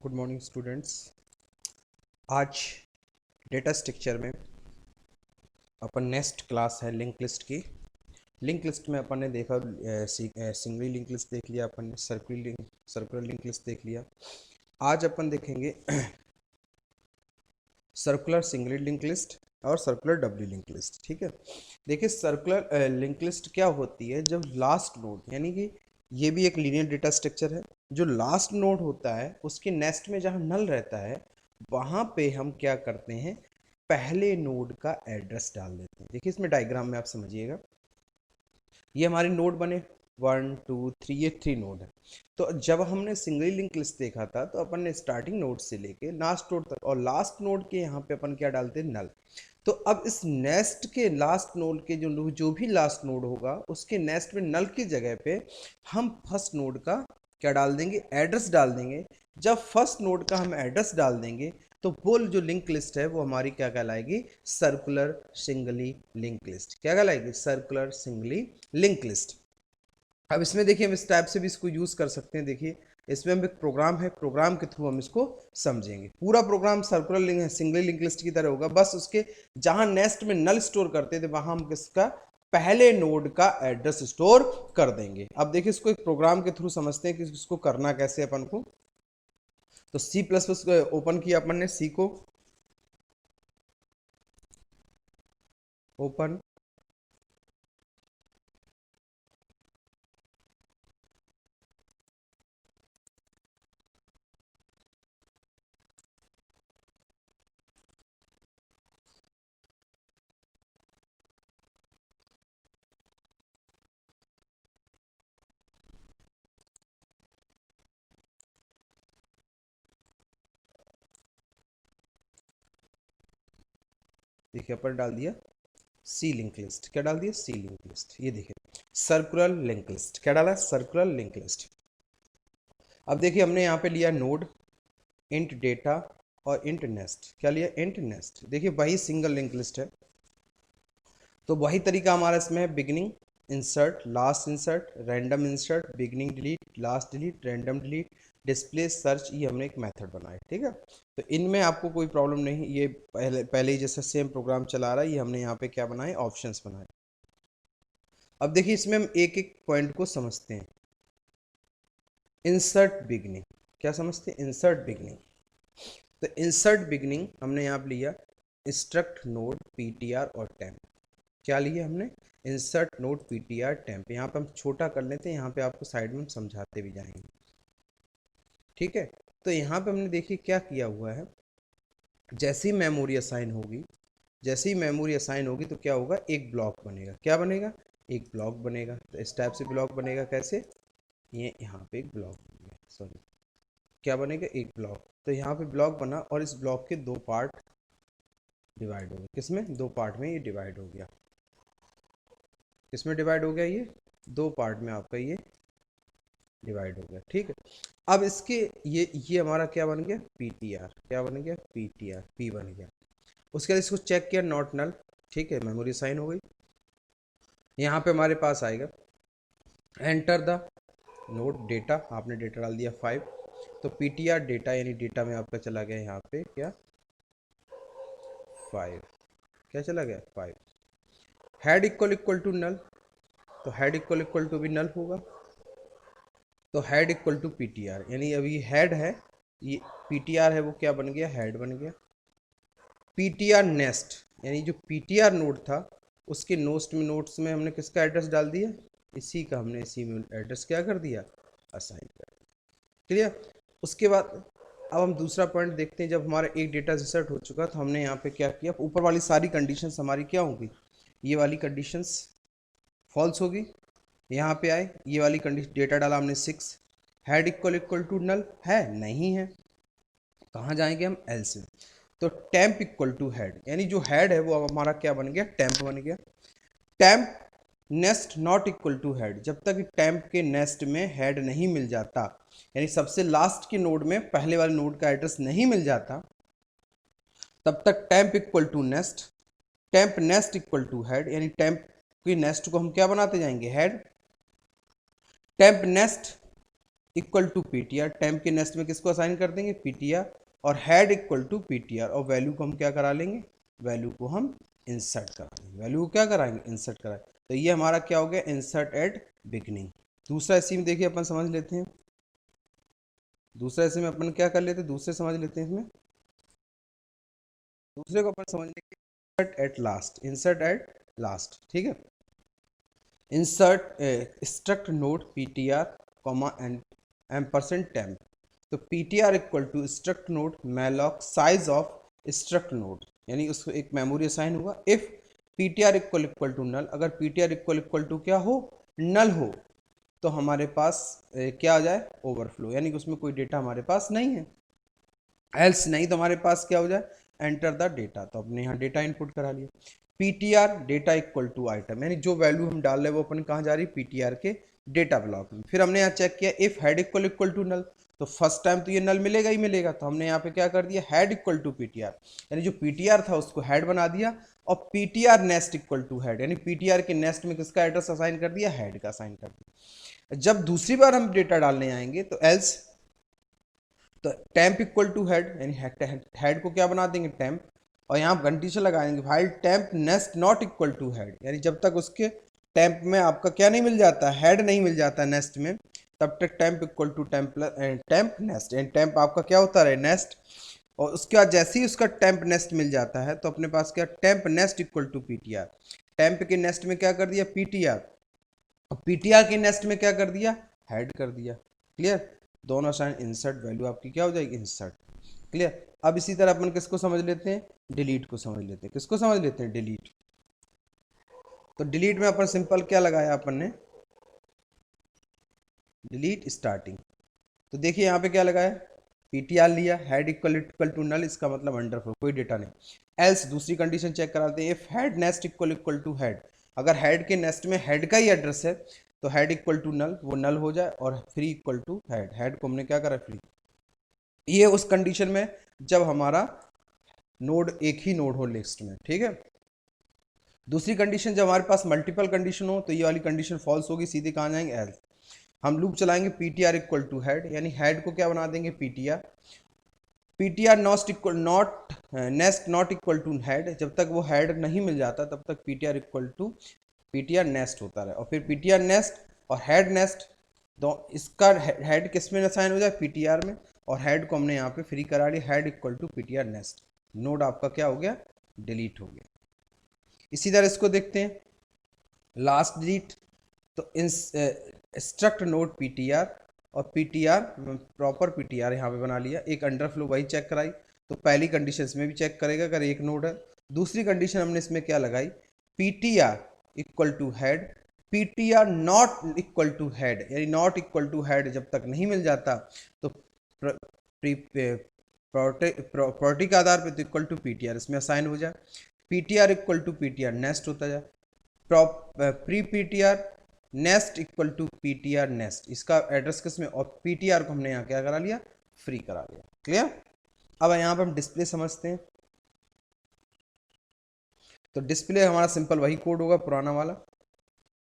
Good morning students. आज data structure में अपन next class है लिंक लिस्ट की। लिंक लिस्ट में अपन ने देखा सिंगली लिंक लिस्ट देख लिया, अपन ने सर्कुलर लिंक लिस्ट देख लिया। आज अपन देखेंगे सर्कुलर सिंगली लिंक लिस्ट और सर्कुलर डबली लिंक लिस्ट। ठीक है, देखिए सर्कुलर लिंक लिस्ट क्या होती है, जब लास्ट नोड यानी कि ये भी एक लीनियर डेटा स्ट्रक्चर है, जो लास्ट नोड होता है उसके नेक्स्ट में जहाँ नल रहता है वहाँ पे हम क्या करते हैं, पहले नोड का एड्रेस डाल देते हैं। देखिए इसमें डायग्राम में आप समझिएगा, ये हमारे नोड बने 1 2 3, ये 3 नोड है। तो जब हमने सिंगली लिंक लिस्ट देखा था तो अपन ने स्टार्टिंग नोड से लेके लास्ट नोड तक, और लास्ट नोड के यहाँ पे अपन क्या डालते हैं, नल। तो अब इस नेस्ट के लास्ट नोड के जो भी लास्ट नोड होगा उसके नेस्ट में नल की जगह पे हम फर्स्ट नोड का क्या डाल देंगे, एड्रेस डाल देंगे। जब फर्स्ट नोड का हम एड्रेस डाल देंगे तो वो जो लिंक लिस्ट है वो हमारी क्या कहलाएगी, सर्कुलर सिंगली लिंक लिस्ट। क्या कहलाएगी, सर्कुलर सिंगली लिंक लिस्ट। अब इसमें देखिए हम इस टाइप से भी इसको यूज कर सकते हैं। देखिए इसमें हम एक प्रोग्राम है, प्रोग्राम के थ्रू हम इसको समझेंगे। पूरा program circular link singly link list की तरह होगा, बस उसके जहां नेक्स्ट में नल स्टोर करते थे वहां हम किसका, पहले नोड का एड्रेस स्टोर कर देंगे। अब देखिए इसको एक प्रोग्राम के थ्रू समझते हैं कि इसको करना कैसे अपन को। तो सी प्लस प्लस ओपन किया अपन ने, सी को ओपन, देखिए अपन डाल दिया सी लिंक लिस्ट। क्या डाल दिया, सी लिंक लिस्ट। ये देखिए सर्कुलर लिंक लिस्ट, क्या डाला, सर्कुलर लिंक लिस्ट। अब देखिए हमने यहाँ पे लिया नोड, इंट डेटा और इंट नेस्ट। क्या लिया, इंट नेस्ट। देखिए वही सिंगल लिंक लिस्ट है, तो वही तरीका हमारा इसमें है, beginning insert, last insert, random insert, beginning delete, last delete, random delete, display search. ये हमने एक मेथड बनाया। ठीक है, तो इनमें आपको कोई प्रॉब्लम नहीं, ये पहले ही जैसा सेम प्रोग्राम चला रहा है, ये हमने यहाँ पे क्या बनाए, ऑप्शंस बनाए। अब देखिए इसमें हम एक एक पॉइंट को समझते हैं। इंसर्ट बिगिनिंग, क्या समझते हैं, इंसर्ट बिगिनिंग। तो इंसर्ट बिगिनिंग हमने यहाँ पे लिया इंस्ट्रक्ट नोड पीटीआर और टेम्प। क्या लिया हमने, इंसर्ट नोड पीटीआर टेम्प। यहाँ पे हम छोटा कर लेते हैं, यहाँ पे आपको साइड में हम समझाते भी जाएंगे। ठीक है, तो यहाँ पे हमने देखिए क्या किया हुआ है, जैसे ही मेमोरी असाइन होगी, जैसे ही मेमोरी असाइन होगी तो क्या होगा, एक ब्लॉक बनेगा। क्या बनेगा, एक ब्लॉक बनेगा। तो इस टाइप से ब्लॉक बनेगा, कैसे, ये यहाँ पे एक ब्लॉक बनेगा, सॉरी क्या बनेगा, एक ब्लॉक। तो यहाँ पे ब्लॉक बना और इस ब्लॉक के दो पार्ट डिवाइड हो गए। किसमें, दो पार्ट में ये डिवाइड हो गया। किसमें डिवाइड हो गया, ये दो पार्ट में आपका ये डिवाइड हो गया। ठीक है, अब इसके ये हमारा क्या बन गया, पीटीआर। क्या बन गया, पीटीआर, पी बन गया। उसके बाद इसको चेक किया, नॉट नल। ठीक है, मेमोरी साइन हो गई। यहाँ पे हमारे पास आएगा एंटर द नोड डेटा, आपने डेटा डाल दिया 5, तो पीटीआर डेटा यानी डेटा में आपका चला गया यहाँ पे क्या, 5। क्या चला गया, 5। हेड इक्वल टू नल, तो हेड इक्वल टू भी नल होगा। तो हेड इक्वल टू पीटीआर, यानी अभी हेड है, ये पीटीआर है, वो क्या बन गया, हेड बन गया। पीटीआर नेस्ट, यानी जो पीटीआर नोड था उसके नोट्स में हमने किसका एड्रेस डाल दिया, इसी का हमने इसी में एड्रेस क्या कर दिया, असाइन कर दिया। क्लियर। उसके बाद अब हम दूसरा पॉइंट देखते हैं। जब हमारा एक डेटा इंसर्ट हो चुका तो हमने यहाँ पे क्या किया, ऊपर वाली सारी कंडीशंस हमारी क्या होंगी, ये वाली कंडीशंस फॉल्स होगी। यहाँ पे आए, ये वाली कंडीशन, डेटा डाला हमने 6, हेड इक्वल टू नल है, नहीं है, कहाँ जाएंगे हम, एल्स में। तो टेम्प इक्वल टू हेड, यानी जो हेड है वो अब हमारा क्या बन गया, टेम्प बन गया। Temp next not equal to head, जब तक टेम्प के नेस्ट में हेड नहीं मिल जाता, यानी सबसे लास्ट के नोड में पहले वाले नोड का एड्रेस नहीं मिल जाता, तब तक temp equal to next, temp next equal to head, यानी टेम्प के नेस्ट को हम क्या बनाते जाएंगे, head. Temp next equal to PTR, temp के नेक्स्ट में किसको असाइन कर देंगे, पीटीआर, और हेड इक्वल टू पीटीआर, और वैल्यू को हम क्या करा लेंगे, वैल्यू को हम इंसर्ट करा लेंगे, वैल्यू को क्या कराएंगे, इंसर्ट कराएंगे। तो ये हमारा क्या हो गया, इंसर्ट एट बिगनिंग। दूसरा इसी में देखिए अपन समझ लेते हैं, दूसरा इसी में अपन क्या कर लेते हैं, दूसरे समझ लेते हैं इसमें, दूसरे को अपन समझ लेंगे insert at last, insert at last, ठीक है। Insert struct node PTR comma and ampersand temp. तो PTR equal to struct node malloc size of struct node, यानी उसको एक मेमोरी असाइन हुआ। If PTR equal equal to null, अगर PTR equal equal to क्या हो, नल हो, तो हमारे पास क्या आ जाए, ओवरफ्लो, यानी कि उसमें कोई डेटा हमारे पास नहीं है। एल्स नहीं तो हमारे पास क्या हो जाए, एंटर द डेटा, तो अपने यहाँ डेटा इनपुट करा लिया। PTR data equal to item, यानी जो वैल्यू हम डाल रहे हैं वो अपन कहाँ जा रही है, पीटीआर के डेटा ब्लॉक में। फिर हमने यहाँ चेक किया if head equal equal to null, तो फर्स्ट टाइम तो ये नल मिलेगा ही मिलेगा, तो हमने यहाँ पे क्या कर दिया, हेड इक्वल टू पीटीआर, यानी जो पीटीआर था उसको हेड बना दिया, और PTR next equal to head, यानी पीटीआर के नेस्ट में किसका एड्रेस असाइन कर दिया, हेड का असाइन कर दिया। जब दूसरी बार हम डेटा डालने आएंगे तो एल्स, तो टेम्प इक्वल टू हेड, यानी हेड को क्या बना देंगे, टेम्प, और यहाँ कंडीशन लगाएंगे भाई temp next not equal to head, यानी जब तक उसके टेम्प में आपका क्या नहीं मिल जाता, हेड नहीं मिल जाता नेस्ट में, तब तक temp equal to temp temp next, यानी टेम्प आपका क्या होता है, नेस्ट। और उसके बाद जैसे ही उसका टेम्प नेस्ट मिल जाता है तो अपने पास क्या, temp next equal to PTR, temp के नेस्ट में क्या कर दिया, पीटीआर, और पीटीआर के नेस्ट में क्या कर दिया, हेड कर दिया। क्लियर, दोनों साइन इंसर्ट, वैल्यू आपकी क्या हो जाएगी, इंसर्ट। क्लियर। अब इसी तरह अपन किसको समझ लेते हैं, डिलीट को समझ लेते हैं, किसको समझ लेते हैं, डिलीट। तो डिलीट में अपन सिंपल क्या लगाया अपन ने, डिलीट स्टार्टिंग। तो देखिए यहाँ पे क्या लगाया, पीटीआर लिया, head equal equal to null, इसका मतलब अंडरफ्लो, कोई डेटा नहीं। एल्स दूसरी कंडीशन चेक कराते हैं, if head next equal equal to head, अगर हेड के नेस्ट में हेड का ही एड्रेस है तो हेड इक्वल टू नल, वो नल हो जाए, और free equal to head, head को हमने क्या करा, फ्री। ये उस कंडीशन में जब हमारा नोड एक ही नोड हो लिस्ट में, ठीक है। दूसरी कंडीशन जब हमारे पास मल्टीपल कंडीशन हो तो ये वाली कंडीशन फॉल्स होगी, सीधे कहाँ जाएंगे, एल्स। हम लूप चलाएंगे पीटीआर इक्वल टू हेड, यानी हेड को क्या बना देंगे, PTR, PTR not equal not next not equal to head, जब तक वो हेड नहीं मिल जाता तब तक PTR equal to PTR next होता रहे, और फिर पीटीआर नेस्ट और हेड नेस्ट, दो इसका हेड किस में असाइन हो जाए, पीटीआर में, और हेड को हमने यहाँ पे फ्री करा लिया, head equal to PTR next, node आपका क्या हो गया, डिलीट हो गया। इसी तरह इसको देखते हैं, लास्ट डिलीट, तो इंस्ट्रक्ट नोड पीटीआर, और पीटीआर प्रॉपर पीटीआर यहाँ पे बना लिया, एक अंडरफ्लो वही चेक कराई, तो पहली कंडीशन इसमें भी चेक करेगा अगर एक नोड है। दूसरी कंडीशन हमने इसमें क्या लगाई, PTR equal to head, PTR not equal to head, यानी नॉट इक्वल टू हेड जब तक नहीं मिल जाता तो प्रॉपर्टी के आधार पर तो इक्वल टू पीटीआर इसमें असाइन हो जाए, PTR equal to PTR next होता जाए, pre PTR next equal to PTR next, इसका एड्रेस किस में, और पीटीआर को हमने यहाँ क्या करा लिया, फ्री करा लिया। क्लियर। अब यहाँ पर हम डिस्प्ले समझते हैं, तो डिस्प्ले हमारा सिंपल वही कोड होगा पुराना वाला,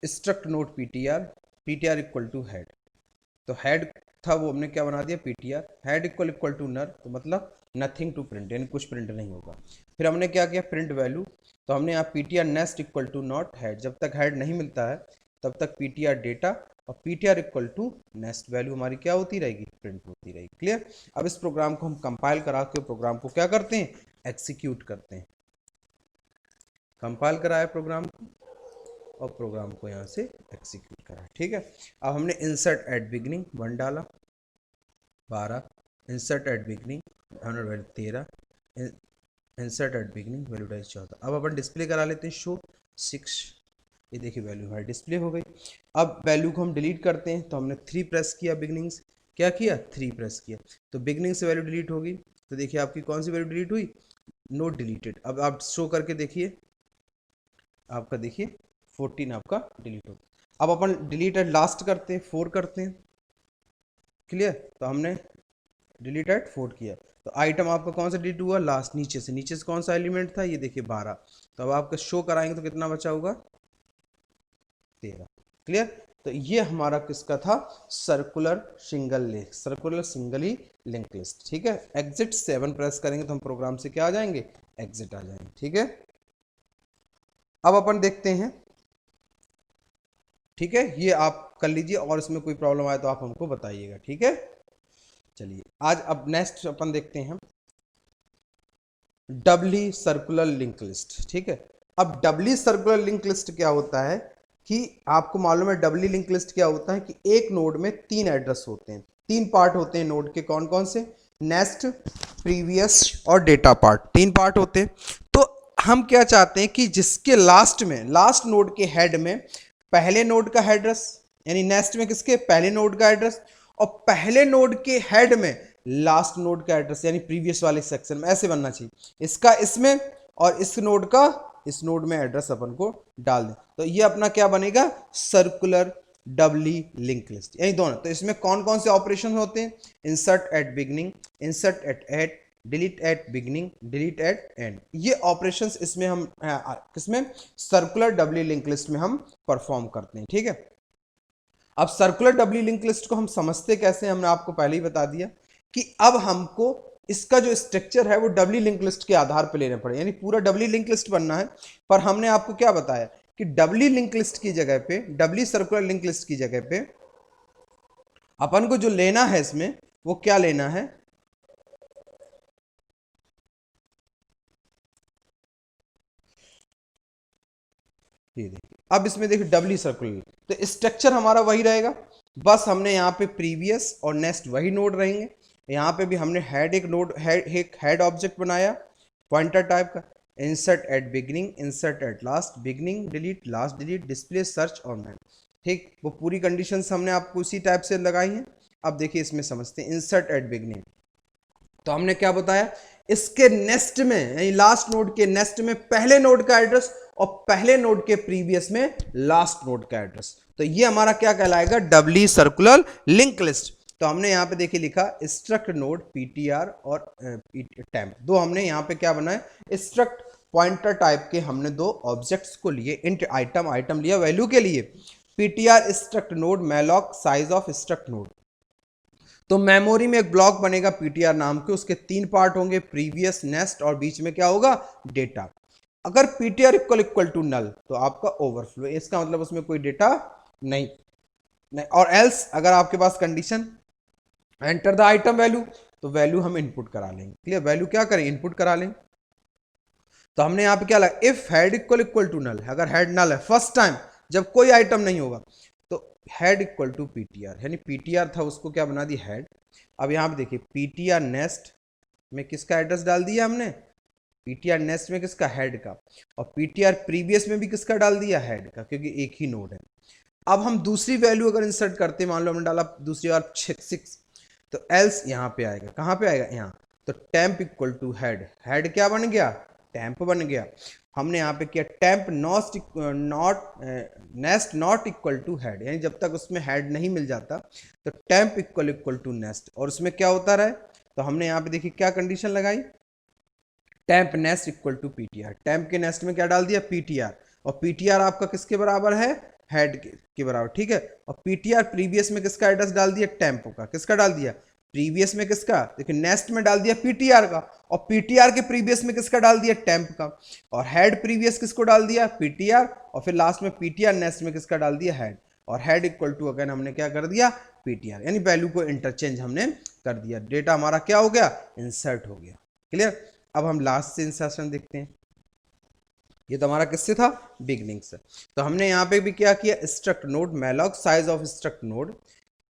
struct node PTR, PTR equal to head, तो हेड था वो हमने क्या बना दिया, PTR, head equal equal to null, तो मतलब नथिंग टू प्रिंट, यानी कुछ प्रिंट नहीं होगा। फिर हमने क्या किया, प्रिंट वैल्यू, तो हमने यहाँ PTR next equal to not head, जब तक हेड नहीं मिलता है तब तक पीटीआर डेटा, और PTR equal to next, value हमारी क्या होती रहेगी, प्रिंट होती रहेगी। क्लियर। अब इस प्रोग्राम को हम कंपाइल करा के प्रोग्राम को क्या करते हैं, एक्सिक्यूट करते हैं। कंपाइल कराया प्रोग्राम को और प्रोग्राम को यहाँ से एक्सिक्यूट करा, ठीक है। अब हमने इंसर्ट एट बिगनिंग 1 डाला, 12, insert at beginning 13, insert at beginning value डाइज 14। अब अपन डिस्प्ले करा लेते हैं, शो 6, ये देखिए वैल्यू हमारी डिस्प्ले हो गई। अब वैल्यू को हम डिलीट करते हैं, तो हमने 3 प्रेस किया, बिगनिंग से क्या किया, 3 प्रेस किया, तो बिगनिंग से वैल्यू डिलीट होगी। तो देखिए आपकी कौन सी वैल्यू डिलीट हुई, नोट डिलीटेड। अब आप शो करके देखिए, आपका देखिए 14 आपका डिलीट हो गया। अब अपन डिलीट एट लास्ट करते हैं, 4 करते हैं। क्लियर। तो हमने डिलीट एट 4 किया, तो आइटम आपका कौन सा डिलीट हुआ, लास्ट, नीचे से, नीचे से कौन सा एलिमेंट था, ये देखिए 12। तो अब आपका शो कराएंगे तो कितना बचा होगा, 13। क्लियर। तो ये हमारा किसका था, सर्कुलर सिंगली लिंक लिस्ट। ठीक है, एग्जिट 7 प्रेस करेंगे तो हम प्रोग्राम से क्या आ जाएंगे, एग्जिट आ जाएंगे। ठीक है, अब अपन देखते हैं। ठीक है, ये आप कर लीजिए और इसमें कोई प्रॉब्लम आए तो आप हमको बताइएगा। ठीक है, चलिए आज अब नेक्स्ट अपन देखते हैं डबली सर्कुलर लिंक लिस्ट। ठीक है, अब डबली सर्कुलर लिंक लिस्ट क्या होता है कि आपको मालूम है डबली लिंक लिस्ट क्या होता है कि एक नोड में 3 एड्रेस होते हैं, 3 पार्ट होते हैं नोड के। कौन कौन से, नेक्स्ट, प्रीवियस और डेटा पार्ट, 3 पार्ट होते हैं। तो हम क्या चाहते हैं कि जिसके लास्ट में, लास्ट नोड के हेड में पहले नोड का एड्रेस, यानी नेक्स्ट में किसके, पहले नोड का एड्रेस, और पहले नोड के हेड में लास्ट नोड का एड्रेस, यानी प्रीवियस वाले सेक्शन में ऐसे बनना चाहिए। इसका इसमें और इस नोड का इस नोड में एड्रेस अपन को डाल दें, तो ये अपना क्या बनेगा, सर्कुलर डबली लिंक लिस्ट, यही दोनों। तो इसमें कौन कौन से ऑपरेशन होते हैं, insert at beginning, insert at end, delete at beginning, delete at end, ये ऑपरेशंस इसमें हम किसमें, सर्कुलर डबली लिंक लिस्ट में हम परफॉर्म करते हैं। ठीक है, अब सर्कुलर डबली लिंक लिस्ट को हम समझते कैसे, हमने आपको पहले ही बता दिया कि अब हमको इसका जो स्ट्रक्चर है वो डबली लिंक लिस्ट के आधार पर लेना पड़े, यानी पूरा डबली लिंक लिस्ट बनना है। पर हमने आपको क्या बताया कि डबली लिंक लिस्ट की जगह पे, डबली सर्कुलर लिंक लिस्ट की जगह पे अपन को जो लेना है इसमें वो क्या लेना है, ये देखिए। अब इसमें देखिए डबली सर्कुलर, तो स्ट्रक्चर हमारा वही रहेगा, बस हमने यहाँ पे प्रीवियस और नेक्स्ट वही नोड रहेंगे। यहाँ पे भी हमने हेड एक नोड, एक हेड ऑब्जेक्ट बनाया पॉइंटर टाइप का, insert at beginning, insert at last, beginning delete, last delete, display search और मैन। ठीक, वो पूरी कंडीशंस हमने आपको उसी टाइप से लगाई हैं। अब देखिए इसमें समझते हैं, इंसर्ट एट बिगनिंग, तो हमने क्या बताया, इसके नेक्स्ट में यानी लास्ट नोड के नेक्स्ट में पहले नोड का एड्रेस और पहले नोड के प्रीवियस में लास्ट नोड का एड्रेस, तो ये हमारा क्या कहलाएगा, डबली सर्कुलर लिंक लिस्ट। तो हमने यहां पे देखिए लिखा स्ट्रक्ट नोड पीटीआर और टेम्प, दो हमने यहां पे क्या बनाया, स्ट्रक्ट पॉइंटर टाइप के हमने दो ऑब्जेक्ट्स को लिए, इंट आइटम, आइटम लिया वैल्यू के लिए, PTR struct node malloc size of struct node. तो मेमोरी में एक ब्लॉक बनेगा पीटीआर नाम के, उसके 3 पार्ट होंगे, प्रीवियस, नेक्स्ट और बीच में क्या होगा, डेटा। अगर PTR equal equal to null तो आपका ओवरफ्लो, इसका मतलब उसमें कोई डेटा नहीं, नहीं। और एल्स अगर आपके पास condition enter the item value, तो वैल्यू हम इनपुट करा लेंगे। क्लियर, वैल्यू क्या करें, इनपुट करा लेंगे। तो हमने यहां पे क्या लगा, if head equal equal to null, अगर हेड नल है फर्स्ट टाइम जब कोई आइटम नहीं होगा, तो हेड इक्वल टू पीटीआर, यानी पीटीआर था उसको क्या बना दिया, हेड। अब यहां पे देखिए पीटीआर नेक्स्ट में किसका एड्रेस डाल दिया हमने, पीटीआर नेक्स्ट में किसका, हेड का, और पीटीआर प्रीवियस में भी किसका डाल दिया, हेड का, क्योंकि एक ही नोड है। अब हम दूसरी वैल्यू अगर इंसर्ट करते, मान लो हमने डाला दूसरी बार 6, तो एल्स यहां पे आएगा, कहां पे आएगा, यहां। तो temp equal to head, head क्या बन गया, टेम्प बन गया। हमने यहाँ पे किया temp next not equal to head, यानी जब तक उसमें हेड नहीं मिल जाता तो temp equal equal to next, और उसमें क्या होता रहे, तो हमने यहाँ पे देखिए क्या कंडीशन लगाई, temp next equal to PTR, temp के नेक्स्ट में क्या डाल दिया, पीटीआर, और पीटीआर आपका किसके बराबर है, हेड के बराबर। ठीक है, और पीटीआर प्रीवियस में किसका एड्रेस डाल दिया, टेम्प का, किसका डाल दिया, प्रीवियस में किसका, देखिए नेक्स्ट में डाल दिया पीटीआर का, और पीटीआर के प्रीवियस में किसका डाल दिया, टेम्प का, और हेड प्रीवियस किसको डाल दिया, पीटीआर, और फिर लास्ट में पीटीआर नेक्स्ट में किसका डाल दिया, हेड, और हेड इक्वल टू अगेन हमने क्या कर दिया, पीटीआर, यानी वैल्यू को इंटरचेंज हमने कर दिया, डेटा हमारा क्या हो गया, इंसर्ट हो गया। क्लियर, अब हम लास्ट से इंसर्शन देखते हैं। ये तो हमारा किससे था, बिगनिंग से। तो हमने यहाँ पे भी क्या किया, struct node malloc size of struct node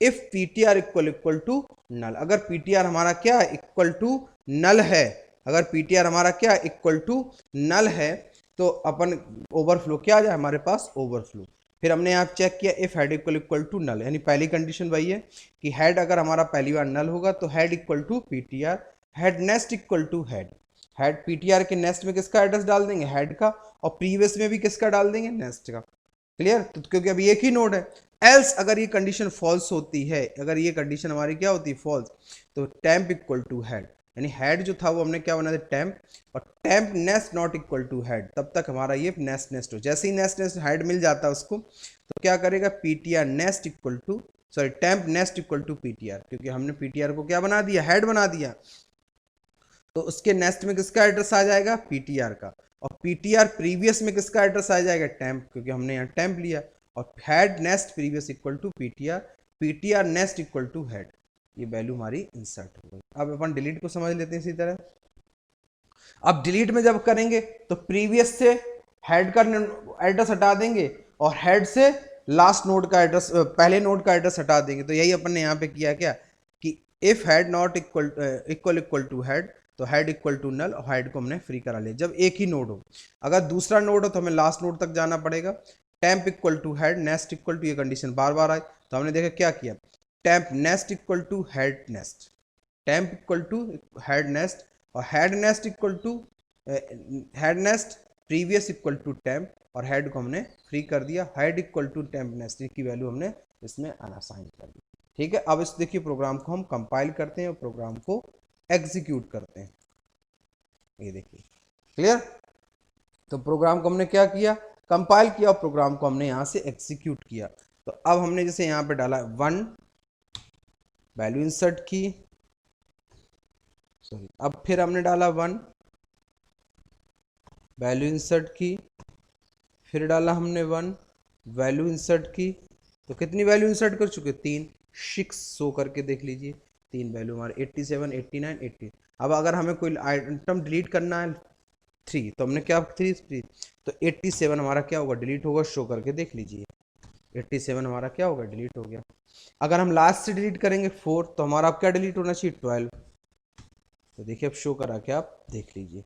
if PTR equal equal to null, अगर पीटीआर हमारा क्या इक्वल टू नल है, अगर पीटीआर हमारा क्या इक्वल टू नल है, तो अपन ओवरफ्लो क्या आ जाए हमारे पास, ओवरफ्लो। फिर हमने यहाँ चेक किया if head equal equal to null, यानी पहली कंडीशन वही है कि हेड अगर हमारा पहली बार नल होगा तो head equal to PTR, head next equal to head, head PTR के नेक्स्ट में किसका एड्रेस डाल देंगे, हेड का, और प्रीवियस में भी किसका डाल देंगे, नेक्स्ट का। क्लियर, तो क्योंकि अभी एक ही नोड है। एल्स अगर ये कंडीशन फॉल्स होती है, अगर ये कंडीशन हमारी क्या होती है, फॉल्स, तो टेम्प इक्वल टू हेड, यानी हेड जो था वो हमने क्या बना दिया टेम्प, और temp next not equal to head, तब तक हमारा ये नेस्ट नेस्ट हो, जैसे ही नेस्ट नेस्ट हेड मिल जाता है उसको तो क्या करेगा PTR next equal to sorry temp next equal to PTR, क्योंकि हमने पीटीआर को क्या बना दिया हेड बना दिया, तो उसके नेस्ट में किसका एड्रेस आ जाएगा पीटीआर का, और पीटीआर प्रीवियस में किसका एड्रेस आ जाएगा टेम्प, क्योंकि हमने यहाँ टेम्प लिया, और head next previous equal to PTR, PTR next equal to head, ये वैल्यू हमारी इंसर्ट हो गई। अब अपन डिलीट को समझ लेते हैं इसी तरह। अब डिलीट में जब करेंगे तो प्रीवियस से हेड का एड्रेस हटा देंगे और हेड से लास्ट नोड का एड्रेस पहले नोड का एड्रेस हटा देंगे, तो यही अपन ने यहाँ पे किया क्या कि if head not equal to head, तो हेड इक्वल टू नल, और हेड को हमने फ्री करा लिया जब एक ही नोड हो। अगर दूसरा नोड हो तो हमें लास्ट नोड तक जाना पड़ेगा। Temp equal to head next equal to, ये कंडीशन बार बार आई तो हमने देखा क्या किया, temp next equal to head next, temp equal to head next, और head next equal to head next previous equal to temp, और हेड को हमने फ्री कर दिया, head equal to temp next की वैल्यू हमने इसमें अनअसाइन कर दी। ठीक है, अब इस देखिए प्रोग्राम को हम कंपाइल करते हैं और प्रोग्राम को एग्जीक्यूट करते हैं, ये देखिए क्लियर। तो प्रोग्राम को हमने क्या किया कंपाइल किया, और प्रोग्राम को हमने यहाँ से एग्जीक्यूट किया। तो अब हमने जैसे यहाँ पे डाला 1 वैल्यू इंसर्ट की, सॉरी अब फिर हमने डाला 1 वैल्यू इंसर्ट की, फिर डाला हमने 1 वैल्यू इंसर्ट की, तो कितनी वैल्यू इंसर्ट कर चुके 3, 6 शो करके देख लीजिए, 3 वैल्यू हमारे 87 89 80। अब अगर हमें कोई आइटम डिलीट करना है 3, तो हमने क्या 3 तो 87 हमारा क्या होगा डिलीट होगा, शो करके देख लीजिए 87 हमारा क्या होगा डिलीट हो गया। अगर हम लास्ट से डिलीट करेंगे 4, तो हमारा अब क्या डिलीट होना चाहिए 12, तो देखिए अब शो करा के आप देख लीजिए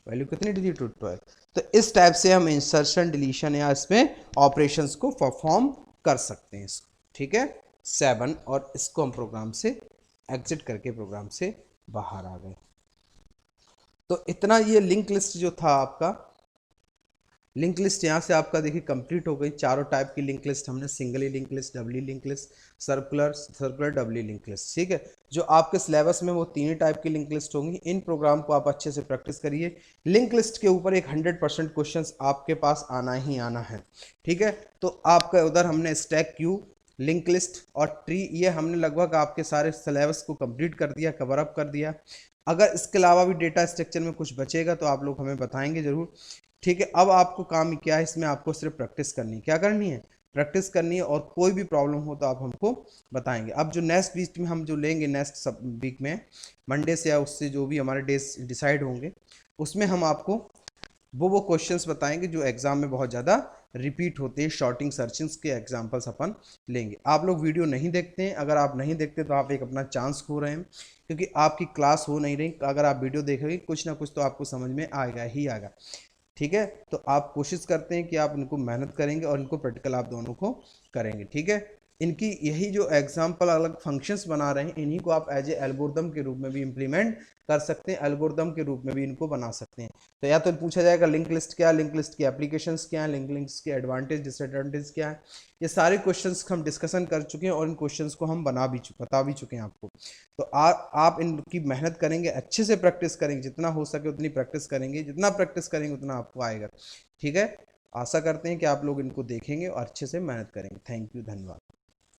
वैल्यू कितनी डिलीट हो 12। तो इस टाइप से हम इंसर्शन डिलीशन या इसमें ऑपरेशंस को परफॉर्म कर सकते हैं इसको, ठीक है 7, और इसको हम प्रोग्राम से एग्जिट करके प्रोग्राम से बाहर आ गए। तो इतना ये लिंक लिस्ट जो था आपका, लिंक लिस्ट यहाँ से आपका देखिए कंप्लीट हो गई। चारों टाइप की लिंक लिस्ट हमने, singly link list, doubly link list, circular doubly link list, ठीक है। जो आपके सिलेबस में वो 3 ही टाइप की लिंक लिस्ट होंगी। इन प्रोग्राम को आप अच्छे से प्रैक्टिस करिए। लिंक लिस्ट के ऊपर एक 100% क्वेश्चन आपके पास आना ही आना है, ठीक है। तो आपका उधर हमने स्टैक क्यू, लिंक लिस्ट और ट्री, ये हमने लगभग आपके सारे सिलेबस को कंप्लीट कर दिया, कवर अप कर दिया। अगर इसके अलावा भी डेटा स्ट्रक्चर में कुछ बचेगा तो आप लोग हमें बताएंगे ज़रूर, ठीक है। अब आपको काम क्या है, इसमें आपको सिर्फ प्रैक्टिस करनी है। क्या करनी है? प्रैक्टिस करनी है, और कोई भी प्रॉब्लम हो तो आप हमको बताएंगे। अब जो नेक्स्ट वीक में हम जो लेंगे, नेक्स्ट सब वीक में मंडे से या उससे जो भी हमारे डेज डिसाइड होंगे, उसमें हम आपको वो क्वेश्चंस बताएंगे जो एग्जाम में बहुत ज़्यादा रिपीट होते हैं। शॉर्टिंग सर्चिंग्स के एग्जांपल्स अपन लेंगे। आप लोग वीडियो नहीं देखते हैं, अगर आप नहीं देखते तो आप एक अपना चांस खो रहे हैं, क्योंकि आपकी क्लास हो नहीं रही। अगर आप वीडियो देखेंगे कुछ ना कुछ तो आपको समझ में आएगा ही आएगा, ठीक है। तो आप कोशिश करते हैं कि आप इनको मेहनत करेंगे और इनको प्रैक्टिकल आप दोनों को करेंगे, ठीक है। इनकी यही जो एग्जाम्पल अलग फंक्शंस बना रहे हैं, इन्हीं को आप एज ए एल्गोरिदम के रूप में भी इम्प्लीमेंट कर सकते हैं, एल्गोरिदम के रूप में भी इनको बना सकते हैं। तो या तो पूछा जाएगा लिंक लिस्ट क्या है, लिंक लिस्ट की एप्लीकेशंस क्या है, लिंक लिस्ट के एडवांटेज डिसएडवांटेज क्या है, ये सारे क्वेश्चंस हम डिस्कशन कर चुके हैं और इन क्वेश्चंस को हम बता भी चुके हैं आपको। तो आप इनकी मेहनत करेंगे, अच्छे से प्रैक्टिस करेंगे, जितना हो सके उतनी प्रैक्टिस करेंगे, जितना प्रैक्टिस करेंगे उतना आपको आएगा, ठीक है। आशा करते हैं कि आप लोग इनको देखेंगे और अच्छे से मेहनत करेंगे। थैंक यू, धन्यवाद।